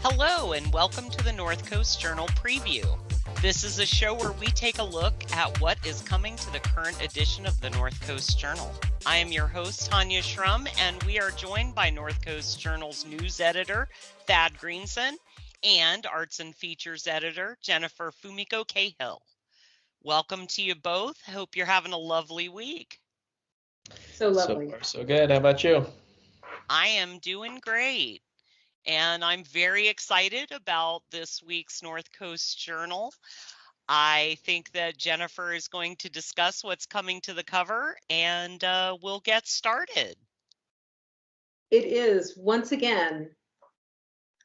Hello and welcome to the North Coast Journal Preview. This is a show where we take a look at what is coming to the current edition of the North Coast Journal. I am your host, Tanya Schrum, and we are joined by North Coast Journal's news editor, Thad Greenson, and arts and features editor, Jennifer Fumiko Cahill. Welcome to you both. Hope you're having a lovely week. So lovely. So far, so good. How about you? I am doing great. And I'm very excited about this week's North Coast Journal. I think that Jennifer is going to discuss what's coming to the cover, and we'll get started. It is, once again,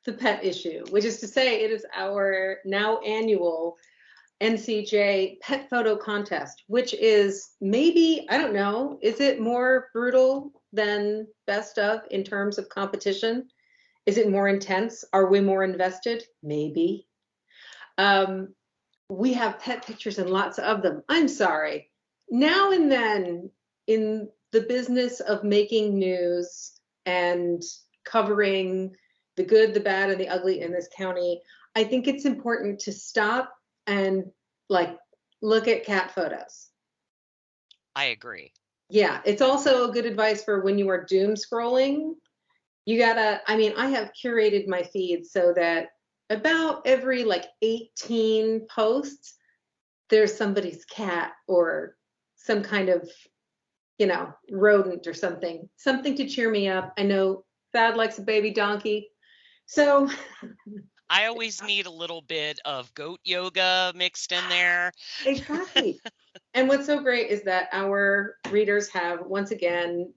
the pet issue, which is to say it is our now annual NCJ Pet Photo Contest, which is maybe, I don't know, is it more brutal than Best of in terms of competition? Is it more intense? Are we more invested? Maybe. We have pet pictures and lots of them. I'm sorry. Now and then in the business of making news and covering the good, the bad, and the ugly in this county, I think it's important to stop and look at cat photos. I agree. Yeah, it's also good advice for when you are doom scrolling. You gotta, I have curated my feed so that about every 18 posts, there's somebody's cat or some kind of, rodent or something to cheer me up. I know Thad likes a baby donkey. So I always need a little bit of goat yoga mixed in there. Exactly. And what's so great is that our readers have once again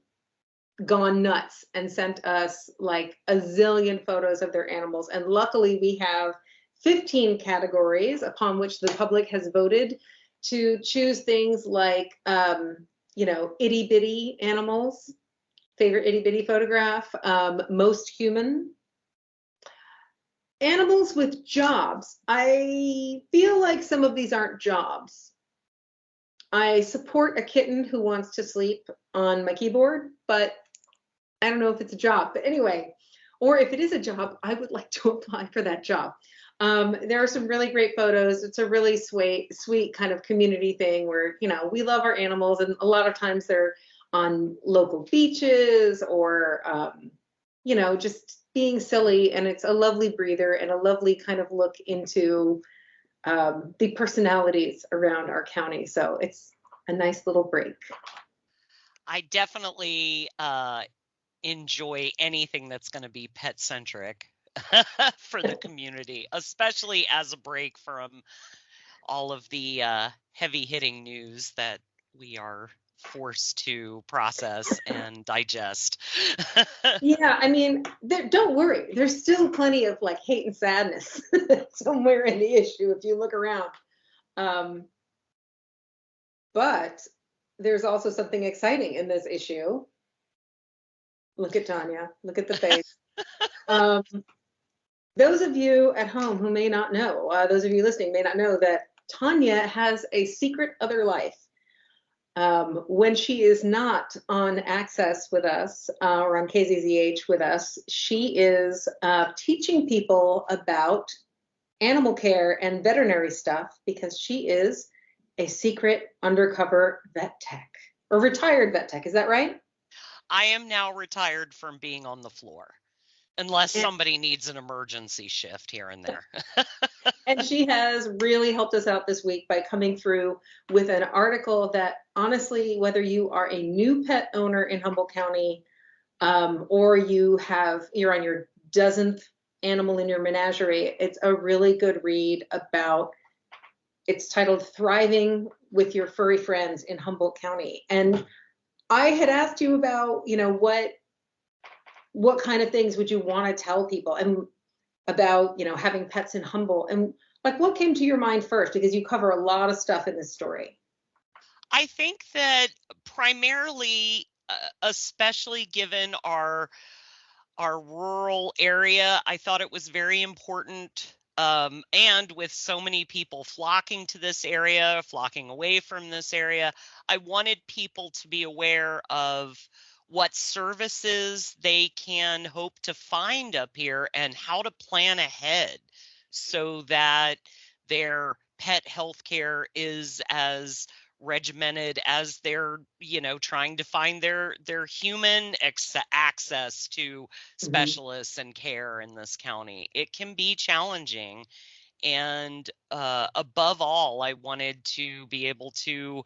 gone nuts and sent us a zillion photos of their animals. And luckily we have 15 categories upon which the public has voted to choose things like, itty bitty animals, favorite itty bitty photograph, most human, animals with jobs. I feel like some of these aren't jobs. I support a kitten who wants to sleep on my keyboard, but I don't know if it's a job. But anyway, or if it is a job, I would like to apply for that job. There are some really great photos. It's a really sweet kind of community thing where, we love our animals, and a lot of times they're on local beaches or, just being silly, and it's a lovely breather and a lovely kind of look into the personalities around our county. So it's a nice little break. I definitely enjoy anything that's going to be pet centric for the community, especially as a break from all of the heavy hitting news that we are forced to process and digest. Yeah, don't worry. There's still plenty of hate and sadness somewhere in the issue if you look around. But there's also something exciting in this issue. Look at Tanya. Look at the face. Those of you at home who may not know, those of you listening may not know that Tanya has a secret other life. When she is not on Access with us or on KZZH with us, she is teaching people about animal care and veterinary stuff because she is a secret undercover vet tech or retired vet tech. Is that right? I am now retired from being on the floor, unless somebody needs an emergency shift here and there. And she has really helped us out this week by coming through with an article that, honestly, whether you are a new pet owner in Humboldt County or you're on your dozenth animal in your menagerie, it's a really good read about, it's titled Thriving with Your Furry Friends in Humboldt County. And I had asked you about, what kind of things would you want to tell people and about, having pets in Humboldt, and what came to your mind first? Because you cover a lot of stuff in this story. I think that primarily, especially given our rural area, I thought it was very important. And with so many people flocking to this area, flocking away from this area, I wanted people to be aware of what services they can hope to find up here and how to plan ahead so that their pet health care is as regimented as they're trying to find their human access to specialists and care in this county. It can be challenging, and above all, I wanted to be able to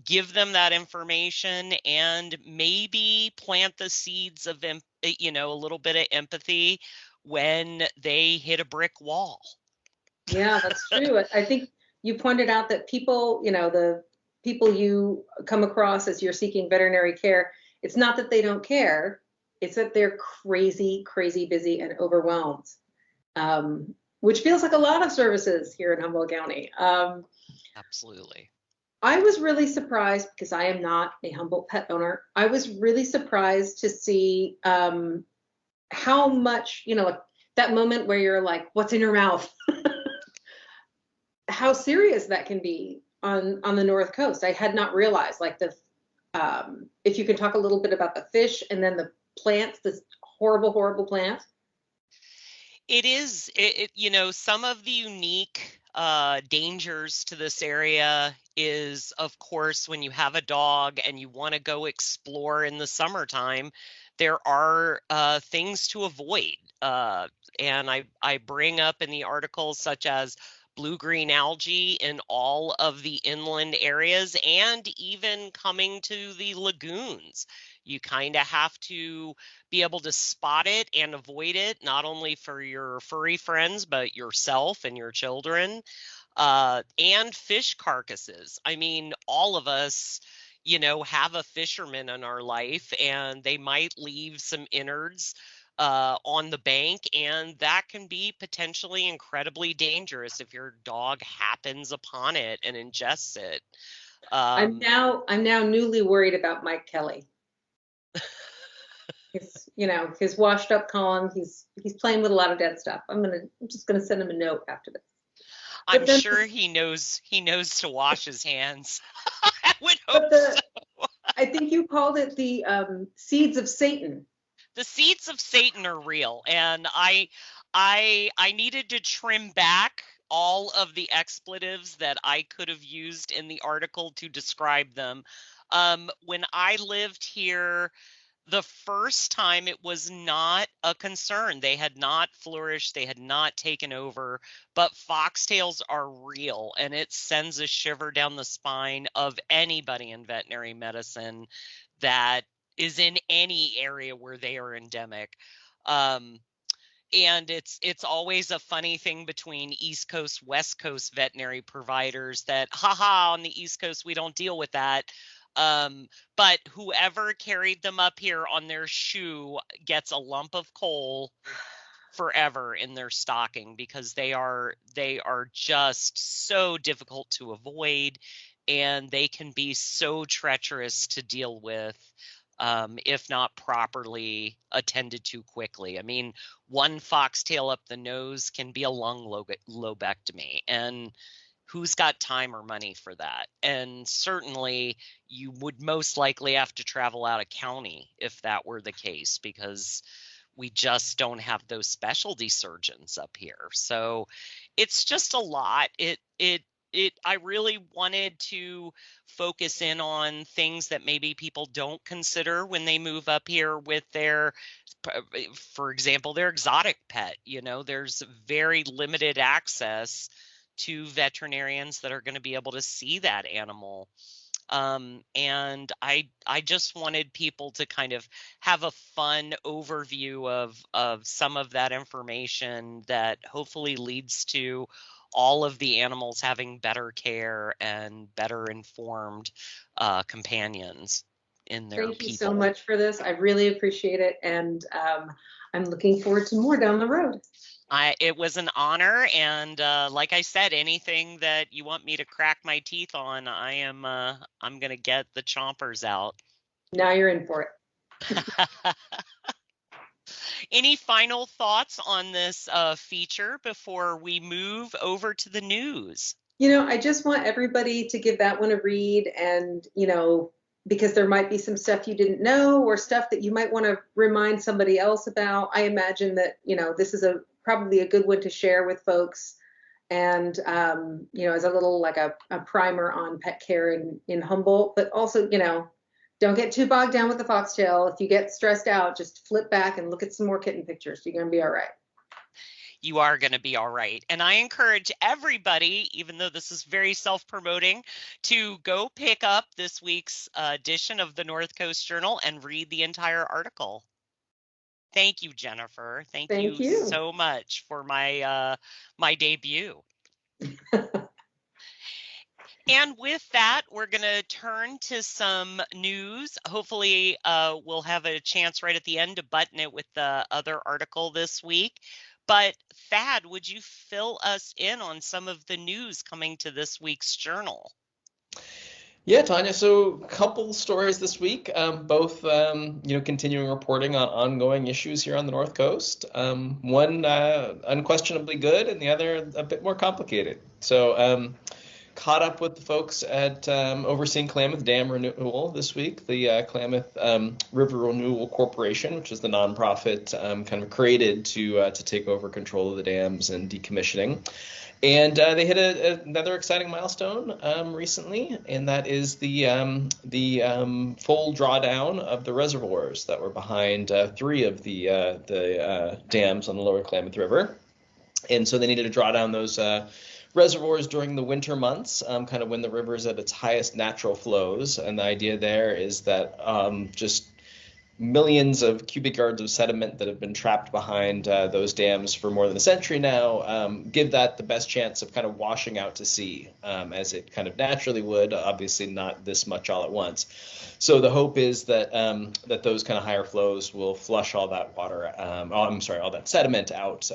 give them that information and maybe plant the seeds of a little bit of empathy when they hit a brick wall. Yeah, that's true. I think you pointed out that people, the people you come across as you're seeking veterinary care, it's not that they don't care, it's that they're crazy, crazy busy and overwhelmed, which feels like a lot of services here in Humboldt County. Absolutely. I was really surprised because I am not a Humboldt pet owner. I was really surprised to see how much, like that moment where you're like, what's in your mouth? How serious that can be on the North Coast. I had not realized, like, if you could talk a little bit about the fish and then the plants, this horrible plant. It is, some of the unique dangers to this area is, of course, when you have a dog and you want to go explore in the summertime, there are things to avoid. And I bring up in the article such as blue-green algae in all of the inland areas and even coming to the lagoons. You kind of have to be able to spot it and avoid it, not only for your furry friends, but yourself and your children, and fish carcasses. I mean, all of us, have a fisherman in our life, and they might leave some innards on the bank, and that can be potentially incredibly dangerous if your dog happens upon it and ingests it. I'm now newly worried about Mike Kelly. His washed up column. He's playing with a lot of dead stuff. I'm just gonna send him a note after this. I'm sure he knows to wash his hands. I would hope so. I think you called it the seeds of Satan. The seeds of Satan are real, and I needed to trim back all of the expletives that I could have used in the article to describe them. When I lived here the first time, it was not a concern. They had not flourished, they had not taken over, but foxtails are real, and it sends a shiver down the spine of anybody in veterinary medicine that is in any area where they are endemic. And it's always a funny thing between East Coast, West Coast veterinary providers that, on the East Coast, we don't deal with that. But whoever carried them up here on their shoe gets a lump of coal forever in their stocking, because they are just so difficult to avoid, and they can be so treacherous to deal with if not properly attended to quickly. I mean, one foxtail up the nose can be a lung lobectomy, and who's got time or money for that? And certainly you would most likely have to travel out of county if that were the case, because we just don't have those specialty surgeons up here. So it's just a lot. I really wanted to focus in on things that maybe people don't consider when they move up here with for example, their exotic pet. There's very limited access to veterinarians that are going to be able to see that animal. And I just wanted people to kind of have a fun overview of some of that information that hopefully leads to all of the animals having better care and better informed companions in their people. Thank you so much for this. I really appreciate it. And I'm looking forward to more down the road. It was an honor, and like I said, anything that you want me to crack my teeth on, I'm gonna get the chompers out. Now you're in for it. Any final thoughts on this feature before we move over to the news? I just want everybody to give that one a read, and because there might be some stuff you didn't know or stuff that you might want to remind somebody else about. I imagine that this is probably a good one to share with folks, and as a little like a primer on pet care in Humboldt. But also, don't get too bogged down with the foxtail. If you get stressed out, just flip back and look at some more kitten pictures. You're going to be all right. You are going to be all right. And I encourage everybody, even though this is very self-promoting, to go pick up this week's edition of the North Coast Journal and read the entire article. Thank you, Jennifer. Thank you so much for my debut. And with that, we're going to turn to some news. Hopefully, we'll have a chance right at the end to button it with the other article this week. But Thad, would you fill us in on some of the news coming to this week's journal? Yeah, Tanya. So a couple stories this week, both continuing reporting on ongoing issues here on the North Coast. One unquestionably good, and the other a bit more complicated. So caught up with the folks at overseeing Klamath Dam Renewal this week, the Klamath River Renewal Corporation, which is the nonprofit kind of created to take over control of the dams and decommissioning. And they hit another exciting milestone recently, and that is the full drawdown of the reservoirs that were behind three of the dams on the Lower Klamath River. And so they needed to draw down those reservoirs during the winter months, kind of when the river is at its highest natural flows. And the idea there is that just millions of cubic yards of sediment that have been trapped behind those dams for more than a century now give that the best chance of kind of washing out to sea as it kind of naturally would, obviously not this much all at once. So the hope is that that those kind of higher flows will flush all that water, all that sediment out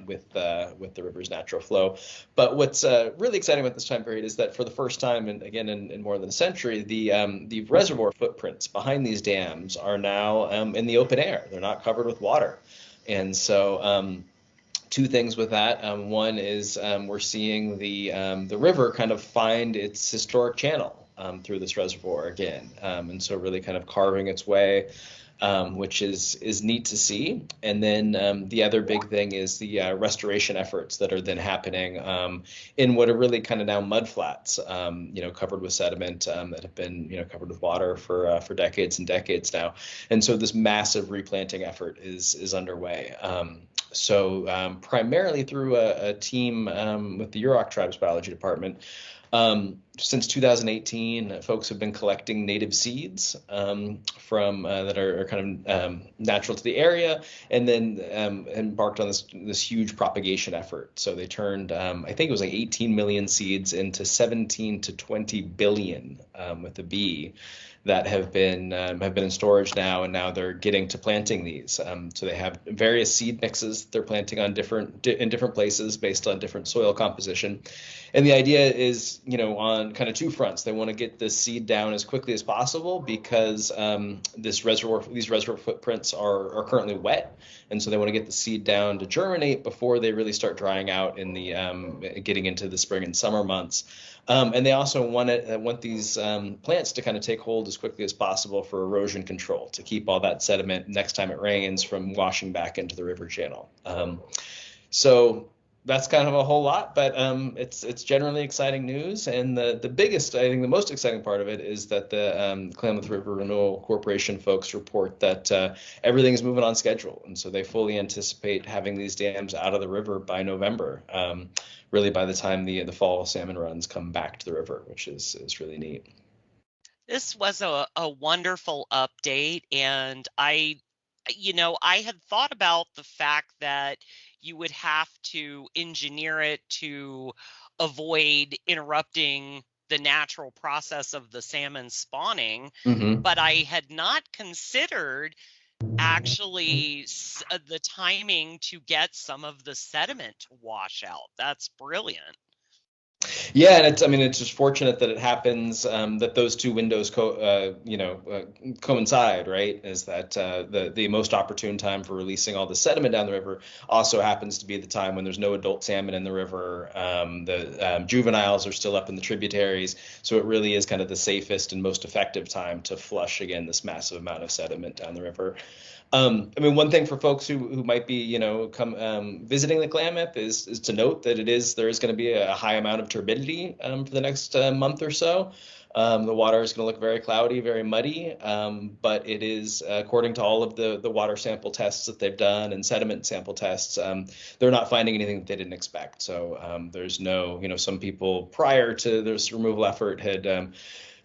with the river's natural flow. But what's really exciting about this time period is that for the first time, and again in more than a century, the reservoir footprints behind these dams are now in the open air. They're not covered with water. And so two things with that. One is we're seeing the river kind of find its historic channel through this reservoir again. And so really kind of carving its way, which is neat to see. And then the other big thing is the restoration efforts that are then happening in what are really kind of now mud flats, covered with sediment that have been, covered with water for decades and decades now. And so this massive replanting effort is underway. So primarily through a team with the Yurok Tribes Biology Department. Since 2018, folks have been collecting native seeds from that are kind of natural to the area, and then embarked on this huge propagation effort. So they turned, I think it was like 18 million seeds into 17 to 20 billion with a B that have been in storage now, and now they're getting to planting these. So they have various seed mixes they're planting on in different places based on different soil composition. And the idea is, on kind of two fronts. They want to get the seed down as quickly as possible because these reservoir footprints are currently wet, and so they want to get the seed down to germinate before they really start drying out in the getting into the spring and summer months. And they also want these plants to kind of take hold as quickly as possible for erosion control, to keep all that sediment next time it rains from washing back into the river channel. So that's kind of a whole lot, but it's generally exciting news. And the biggest, I think the most exciting part of it is that the Klamath River Renewal Corporation folks report that everything is moving on schedule. And so they fully anticipate having these dams out of the river by November, really by the time the fall salmon runs come back to the river, which is really neat. This was a wonderful update, and I had thought about the fact that you would have to engineer it to avoid interrupting the natural process of the salmon spawning, but I had not considered actually the timing to get some of the sediment to wash out. That's brilliant. Yeah, and it's just fortunate that it happens, that those two windows coincide, right? Is that the most opportune time for releasing all the sediment down the river also happens to be the time when there's no adult salmon in the river. The juveniles are still up in the tributaries, so it really is kind of the safest and most effective time to flush again this massive amount of sediment down the river. One thing for folks who might be, visiting Lake Klamath is to note that there is going to be a high amount of turbidity for the next month or so. The water is going to look very cloudy, very muddy, but it is, according to all of the water sample tests that they've done and sediment sample tests, they're not finding anything that they didn't expect. So there's no, some people prior to this removal effort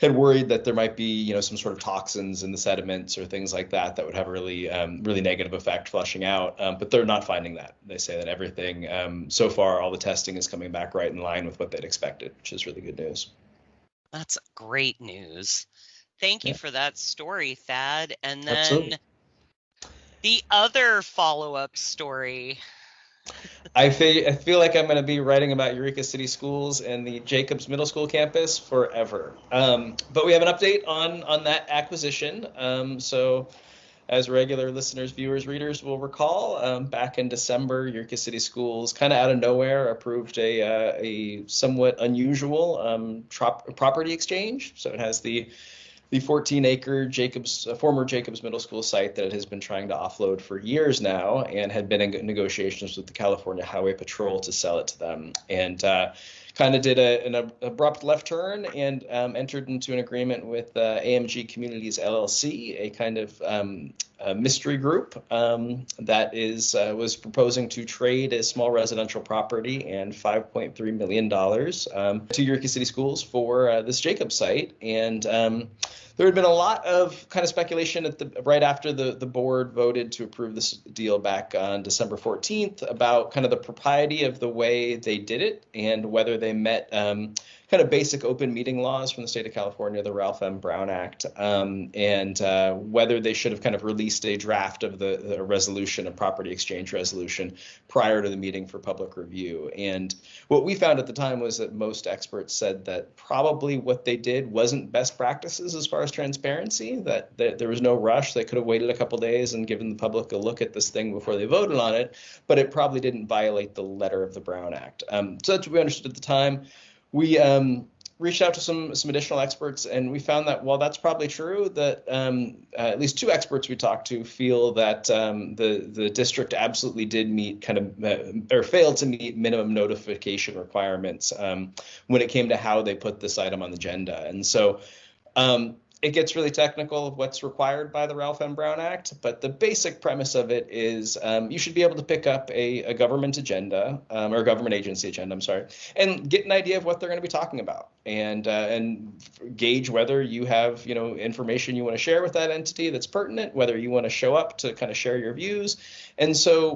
had worried that there might be, some sort of toxins in the sediments or things like that would have a really, really negative effect flushing out. But they're not finding that. They say that everything, so far, all the testing is coming back right in line with what they'd expected, which is really good news. That's great news. Thank you for that story, Thad. And then Absolutely. The other follow-up story. I feel like I'm going to be writing about Eureka City Schools and the Jacobs Middle School campus forever. But we have an update on that acquisition. So as regular listeners, viewers, readers will recall, back in December, Eureka City Schools kind of out of nowhere approved a somewhat unusual property exchange. So it has the 14-acre former Jacobs Middle School site that it has been trying to offload for years now, and had been in negotiations with the California Highway Patrol to sell it to them. And kind of did an abrupt left turn and entered into an agreement with AMG Communities LLC, a kind of a mystery group that was proposing to trade a small residential property and $5.3 million to Eureka City Schools for this Jacobs site. And there had been a lot of kind of speculation right after the board voted to approve this deal back on December 14th about kind of the propriety of the way they did it and whether they met kind of basic open meeting laws from the state of California, the Ralph M. Brown Act, and whether they should have kind of released a draft of the resolution, a property exchange resolution, prior to the meeting for public review. And what we found at the time was that most experts said that probably what they did wasn't best practices as far as transparency, that there was no rush. They could have waited a couple days and given the public a look at this thing before they voted on it, but it probably didn't violate the letter of the Brown Act. So that's what we understood at the time. We reached out to some additional experts, and we found that while that's probably true, that at least two experts we talked to feel that the district absolutely did meet or failed to meet minimum notification requirements when it came to how they put this item on the agenda. And so it gets really technical of what's required by the Ralph M. Brown Act, but the basic premise of it is you should be able to pick up a government agenda or a government agency agenda, I'm sorry, and get an idea of what they're going to be talking about and gauge whether you have, information you want to share with that entity that's pertinent, whether you want to show up to kind of share your views. And so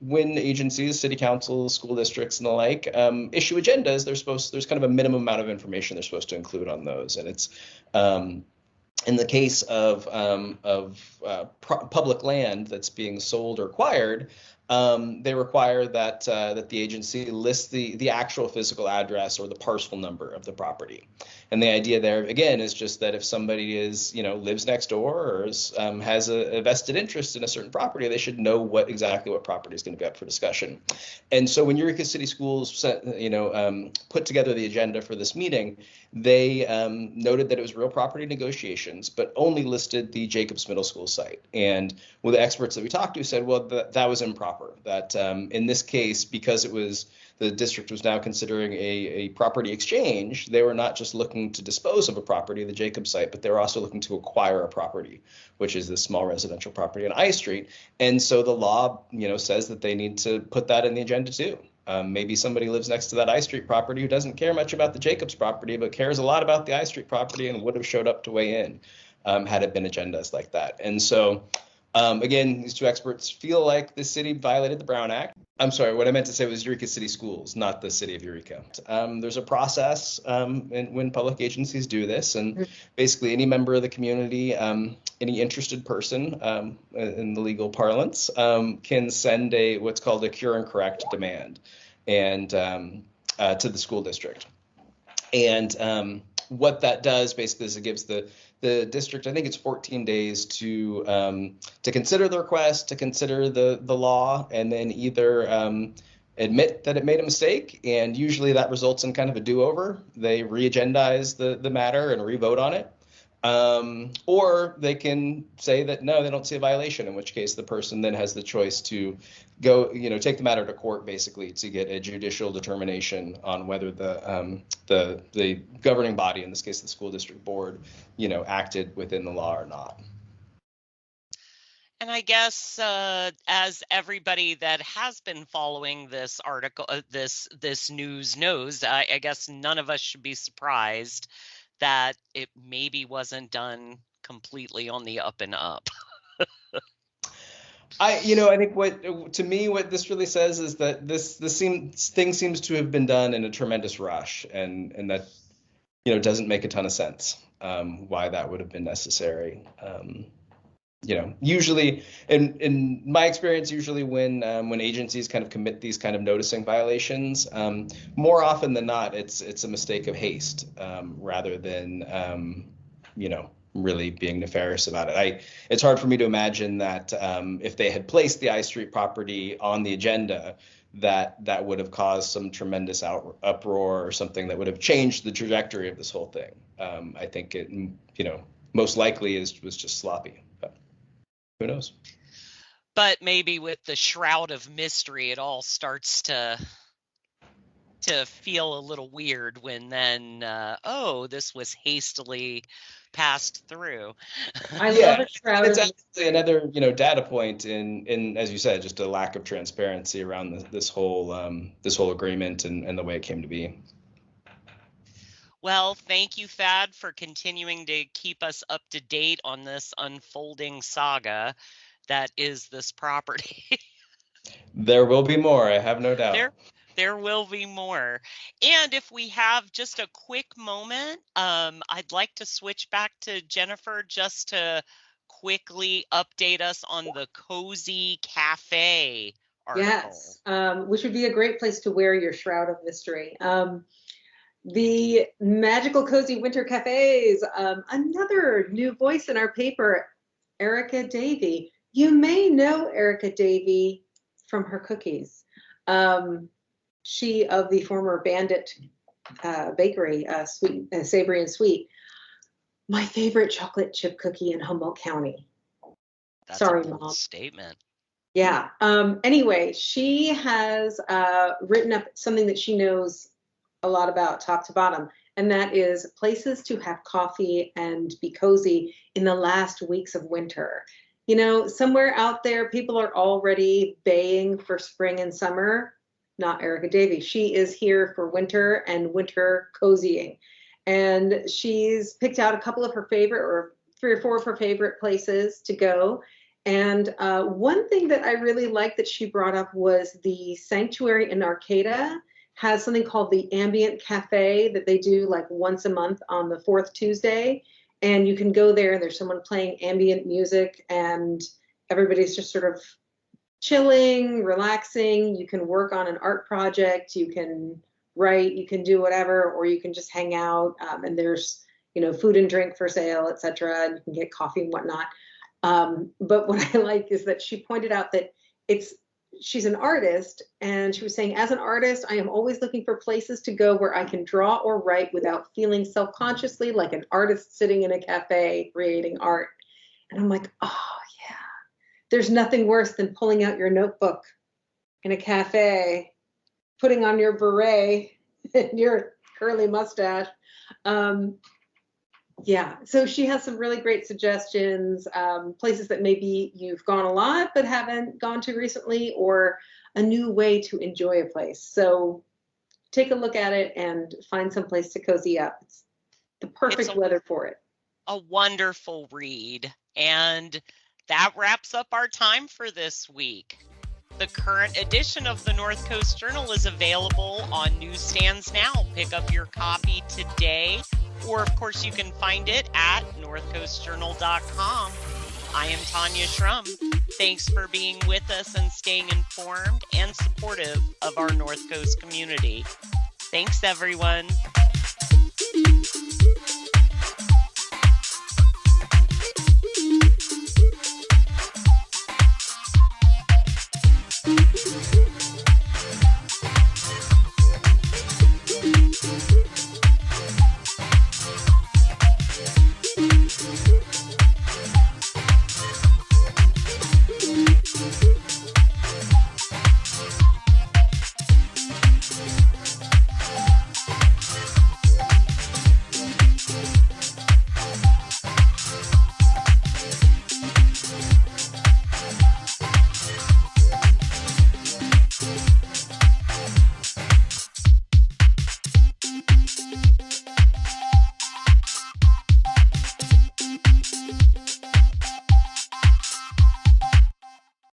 when agencies, city councils, school districts, and the like issue agendas, there's kind of a minimum amount of information they're supposed to include on those. And it's in the case of public land that's being sold or acquired, they require that the agency lists the actual physical address or the parcel number of the property. And the idea there, again, is just that if somebody lives next door or has a vested interest in a certain property, they should know exactly what property is going to be up for discussion. And so when Eureka City Schools put together the agenda for this meeting, they noted that it was real property negotiations, but only listed the Jacobs Middle School site. And one of the experts that we talked to said, well, that was improper. That in this case, because the district was now considering a property exchange, they were not just looking to dispose of a property, the Jacobs site, but they were also looking to acquire a property, which is this small residential property on I Street. And so the law, says that they need to put that in the agenda too. Maybe somebody lives next to that I Street property who doesn't care much about the Jacobs property, but cares a lot about the I Street property and would have showed up to weigh in had it been agendas like that. And so Again, these two experts feel like the city violated the Brown Act. I'm sorry, what I meant to say was Eureka City Schools, not the city of Eureka. There's a process when public agencies do this, and basically any member of the community, any interested person in the legal parlance, can send what's called a cure and correct demand and to the school district. And what that does basically is it gives the district, I think it's 14 days to consider the request, to consider the law, and then either admit that it made a mistake, and usually that results in kind of a do-over. They re-agendize the matter and re-vote on it. Or they can say that no, they don't see a violation, in which case the person then has the choice to go, take the matter to court, basically, to get a judicial determination on whether the governing body, in this case the school district board, acted within the law or not. And I guess as everybody that has been following this article, this news knows, I guess none of us should be surprised that it maybe wasn't done completely on the up and up. I think what this really says is that this thing seems to have been done in a tremendous rush, and that doesn't make a ton of sense why that would have been necessary. Usually, in my experience, usually when agencies kind of commit these kind of noticing violations, more often than not, it's a mistake of haste rather than really being nefarious about it. It's hard for me to imagine that if they had placed the I Street property on the agenda, that would have caused some tremendous uproar or something that would have changed the trajectory of this whole thing. I think it, most likely was just sloppy. But who knows? But maybe with the shroud of mystery, it all starts to feel a little weird when then, this was hastily passed through. I love a shroud. It's actually another, data point in, as you said, just a lack of transparency around this whole agreement and the way it came to be. Well, thank you, Thad, for continuing to keep us up to date on this unfolding saga that is this property. There will be more, I have no doubt. There will be more. And if we have just a quick moment, I'd like to switch back to Jennifer just to quickly update us on the Cozy Cafe article. Yes, which would be a great place to wear your shroud of mystery. The Magical Cozy Winter Cafes, another new voice in our paper, Erica Davey. You may know Erica Davey from her cookies. She of the former Bandit Bakery, sweet, savory and sweet. My favorite chocolate chip cookie in Humboldt County. That's Sorry, a bold Mom. Statement. Yeah. Anyway, she has written up something that she knows a lot about, top to bottom, and that is places to have coffee and be cozy in the last weeks of winter. Somewhere out there, people are already baying for spring and summer. Not Erica Davey. She is here for winter and winter cozying. And she's picked out a couple of her favorite, or 3 or 4 of her favorite places to go. And one thing that I really liked that she brought up was the Sanctuary in Arcata has something called the Ambient Cafe that they do like once a month on the 4th Tuesday. And you can go there and there's someone playing ambient music and everybody's just sort of chilling, relaxing. You can work on an art project, you can write, you can do whatever, or you can just hang out. And there's, food and drink for sale, etc. And you can get coffee and whatnot. But what I like is that she pointed out that she's an artist, and she was saying, as an artist, I am always looking for places to go where I can draw or write without feeling self-consciously like an artist sitting in a cafe creating art. And I'm like, oh yeah, there's nothing worse than pulling out your notebook in a cafe, putting on your beret and your curly mustache. Yeah, so she has some really great suggestions, places that maybe you've gone a lot but haven't gone to recently, or a new way to enjoy a place. So take a look at it and find some place to cozy up. It's the perfect weather for it. A wonderful read. And That wraps up our time for this week. The current edition of the North Coast Journal is available on newsstands now. Pick up your copy today, or of course you can find it at northcoastjournal.com. I am Tanya Schrum. Thanks for being with us and staying informed and supportive of our North Coast community. Thanks, everyone.